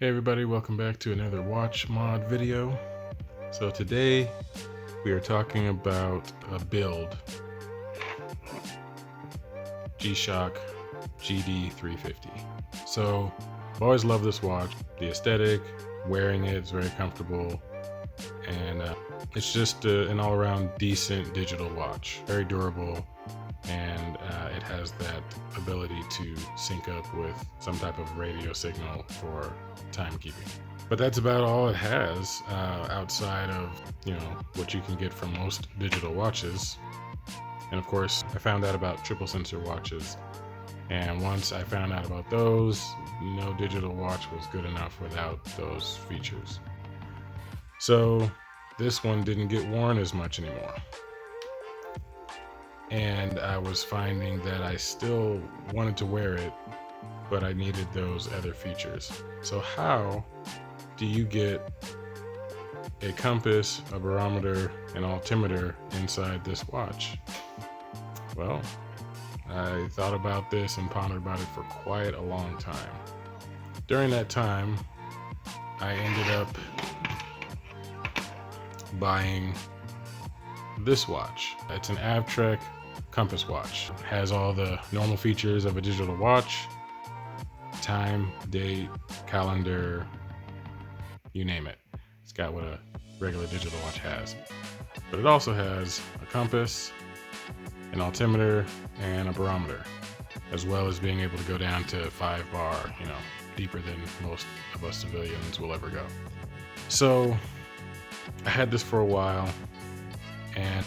Hey everybody, welcome back to another watch mod video. So today we are talking about a build, G-Shock Gd-350. So I've always loved this watch. The aesthetic, wearing it is very comfortable, and it's just an all-around decent digital watch. Very durable, and it has that ability to sync up with some type of radio signal for timekeeping. But that's about all it has outside of, what you can get from most digital watches. And of course, I found out about triple sensor watches. And once I found out about those, no digital watch was good enough without those features. So this one didn't get worn as much anymore. And I was finding that I still wanted to wear it, but I needed those other features. So how do you get a compass, a barometer, an altimeter inside this watch? Well, I thought about this and pondered about it for quite a long time. During that time, I ended up buying this watch. It's an Avtrek compass watch. It has all the normal features of a digital watch: time, date, calendar, you name it. It's got what a regular digital watch has. But it also has a compass, an altimeter, and a barometer, as well as being able to go down to 5 bar, deeper than most of us civilians will ever go. So I had this for a while, and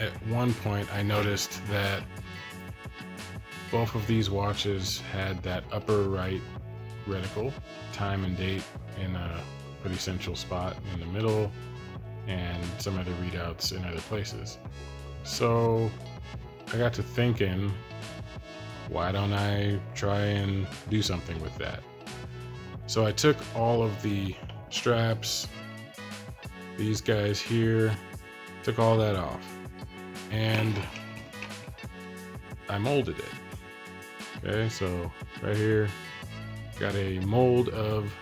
at one point I noticed that both of these watches had that upper right reticle, time and date, in a pretty central spot in the middle, and some other readouts in other places. So I got to thinking, why don't I try and do something with that? So I took all of the straps, these guys here, took all that off, and I molded it. Okay, so right here, got a mold of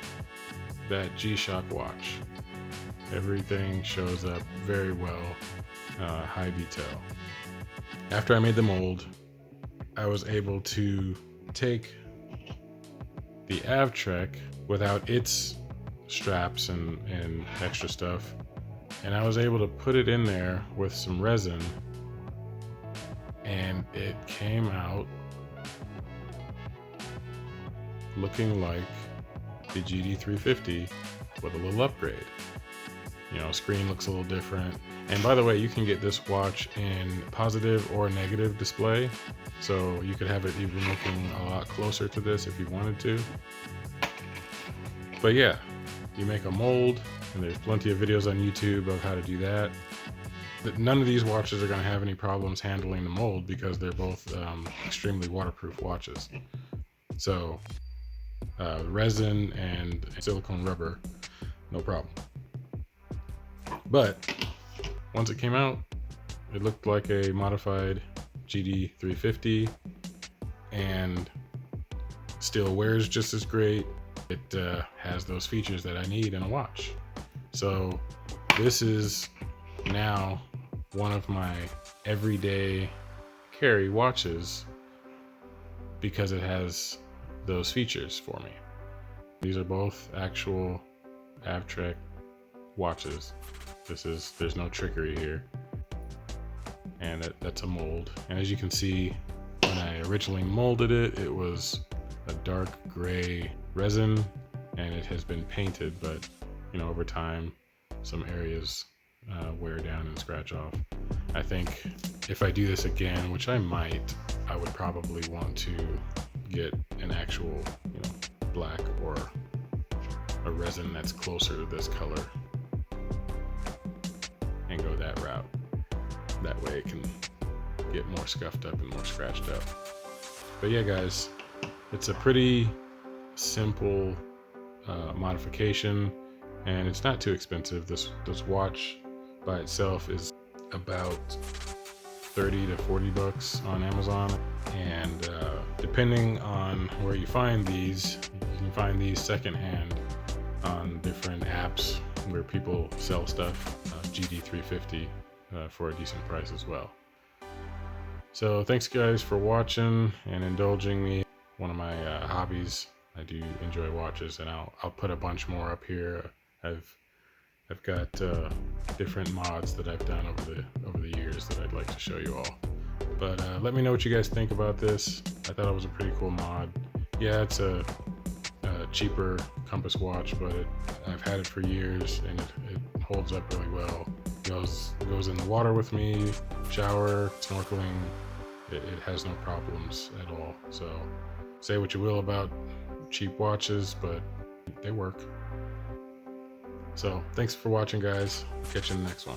that G-Shock watch. Everything shows up very well, high detail. After I made the mold, I was able to take the Avtrek without its straps and extra stuff, and I was able to put it in there with some resin, and it came out looking like the Gd-350 with a little upgrade. Screen looks a little different. And by the way, you can get this watch in positive or negative display, so you could have it even looking a lot closer to this if you wanted to. But yeah, you make a mold, and there's plenty of videos on YouTube of how to do that. But none of these watches are going to have any problems handling the mold because they're both extremely waterproof watches. So resin and silicone rubber, no problem. But once it came out, it looked like a modified Gd-350, and still wears just as great. It has those features that I need in a watch. So this is now one of my everyday carry watches because it has those features for me. These are both actual Avtrek watches. There's no trickery here, and that's a mold. And as you can see, when I originally molded it, it was a dark gray resin, and it has been painted, but over time some areas wear down and scratch off. I think if I do this again, which I might, I would probably want to get an actual black or a resin that's closer to this color and go that route. That way it can get more scuffed up and more scratched up. But yeah, guys, it's a pretty simple modification, and it's not too expensive. This watch by itself is about 30 to 40 bucks on Amazon. And depending on where you find these, you can find these secondhand on different apps where people sell stuff, Gd-350 for a decent price as well. So thanks guys for watching and indulging me. One of my hobbies. I do enjoy watches, and I'll put a bunch more up here. I've got different mods that I've done over the years that I'd like to show you all. But let me know what you guys think about this. I thought it was a pretty cool mod. Yeah, it's a cheaper compass watch, but I've had it for years and it holds up really well. Goes in the water with me, shower, snorkeling. It has no problems at all. So say what you will about cheap watches, but they work. So thanks for watching, guys. Catch you in the next one.